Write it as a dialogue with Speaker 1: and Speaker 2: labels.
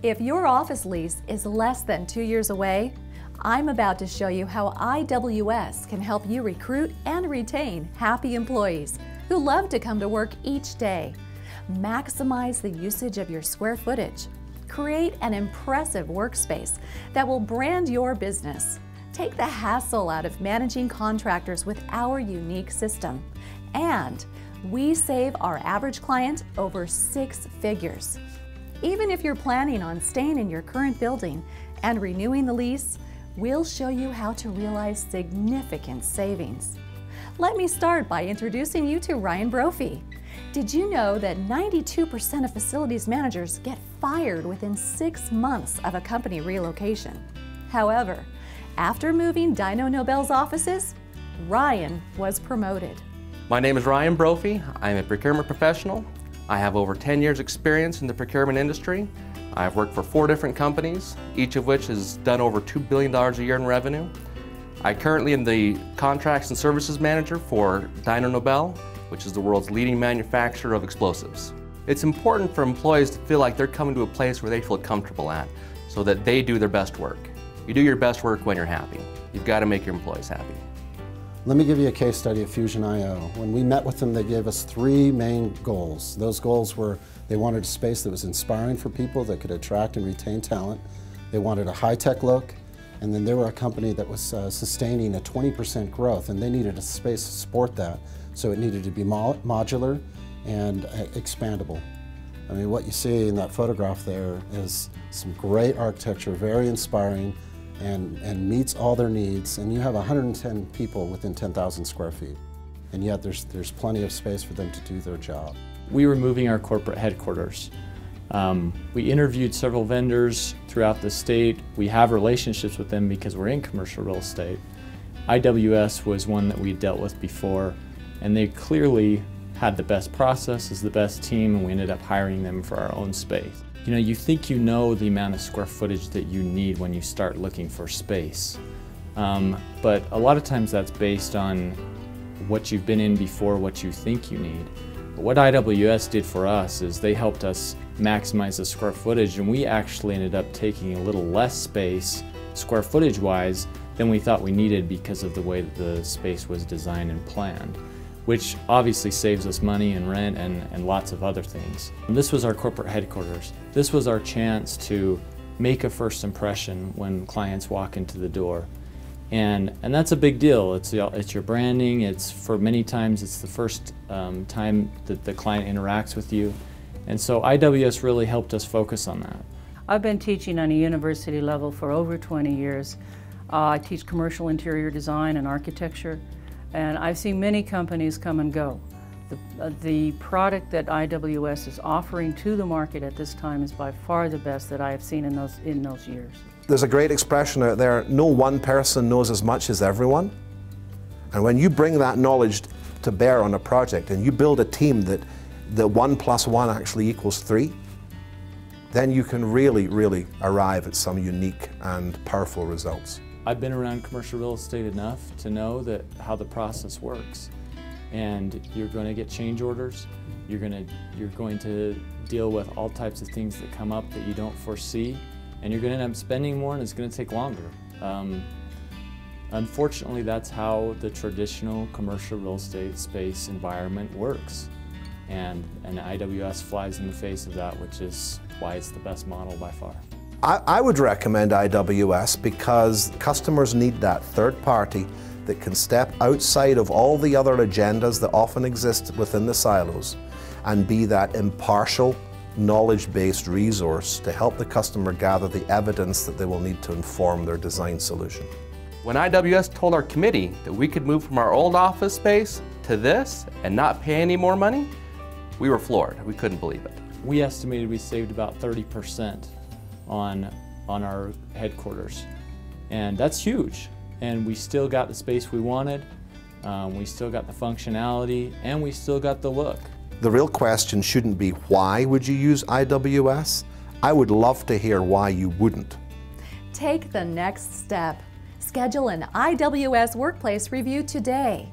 Speaker 1: If your office lease is less than 2 years away, I'm about to show you how IWS can help you recruit and retain happy employees who love to come to work each day. Maximize the usage of your square footage. Create an impressive workspace that will brand your business. Take the hassle out of managing contractors with our unique system. And we save our average client over 6 figures. Even if you're planning on staying in your current building and renewing the lease, we'll show you how to realize significant savings. Let me start by introducing you to Ryan Brophy. Did you know that 92% of facilities managers get fired within 6 months of a company relocation? However, after moving Dyno Nobel's offices, Ryan was promoted.
Speaker 2: My name is Ryan Brophy. I'm a procurement professional. I have over 10 years experience in the procurement industry. I've worked for 4 different companies, each of which has done over $2 billion a year in revenue. I currently am the Contracts and Services Manager for Dyno Nobel, which is the world's leading manufacturer of explosives. It's important for employees to feel like they're coming to a place where they feel comfortable at, so that they do their best work. You do your best work when you're happy. You've got to make your employees happy.
Speaker 3: Let me give you a case study of Fusion.io. When we met with them, they gave us 3 main goals. Those goals were they wanted a space that was inspiring for people, that could attract and retain talent. They wanted a high-tech look, and then they were a company that was sustaining a 20% growth, and they needed a space to support that. So it needed to be modular and expandable. I mean, what you see in that photograph there is some great architecture, very inspiring, and meets all their needs, and you have 110 people within 10,000 square feet, and yet there's plenty of space for them to do their job.
Speaker 4: We were moving our corporate headquarters. We interviewed several vendors throughout the state. We have relationships with them because we're in commercial real estate. IWS was one that we dealt with before, and they clearly had the best processes, the best team, and we ended up hiring them for our own space. You know, you think you know the amount of square footage that you need when you start looking for space. But a lot of times that's based on what you've been in before, what you think you need. But what IWS did for us is they helped us maximize the square footage, and we actually ended up taking a little less space, square footage wise, than we thought we needed because of the way that the space was designed and planned, which obviously saves us money and rent and lots of other things. And this was our corporate headquarters. This was our chance to make a first impression when clients walk into the door. And that's a big deal. It's your branding. It's for many times it's the first time that the client interacts with you. And so IWS really helped us focus on that.
Speaker 5: I've been teaching on a university level for over 20 years. I teach commercial interior design and architecture. And I've seen many companies come and go. The product that IWS is offering to the market at this time is by far the best that I have seen in those years.
Speaker 6: There's a great expression out there, no one person knows as much as everyone. And when you bring that knowledge to bear on a project and you build a team that 1 + 1 actually equals 3, then you can really arrive at some unique and powerful results.
Speaker 4: I've been around commercial real estate enough to know that how the process works. And you're going to get change orders, you're going to deal with all types of things that come up that you don't foresee, and you're going to end up spending more, and it's going to take longer. Unfortunately, that's how the traditional commercial real estate space environment works. And IWS flies in the face of that, which is why it's the best model by far.
Speaker 6: I would recommend IWS because customers need that third party that can step outside of all the other agendas that often exist within the silos and be that impartial, knowledge-based resource to help the customer gather the evidence that they will need to inform their design solution.
Speaker 2: When IWS told our committee that we could move from our old office space to this and not pay any more money, we were floored. We couldn't believe it.
Speaker 4: We estimated we saved about 30% on our headquarters, and that's huge. And we still got the space we wanted, we still got the functionality, and we still got the look.
Speaker 6: The real question shouldn't be why would you use IWS? I would love to hear why you wouldn't.
Speaker 1: Take the next step. Schedule an IWS workplace review today.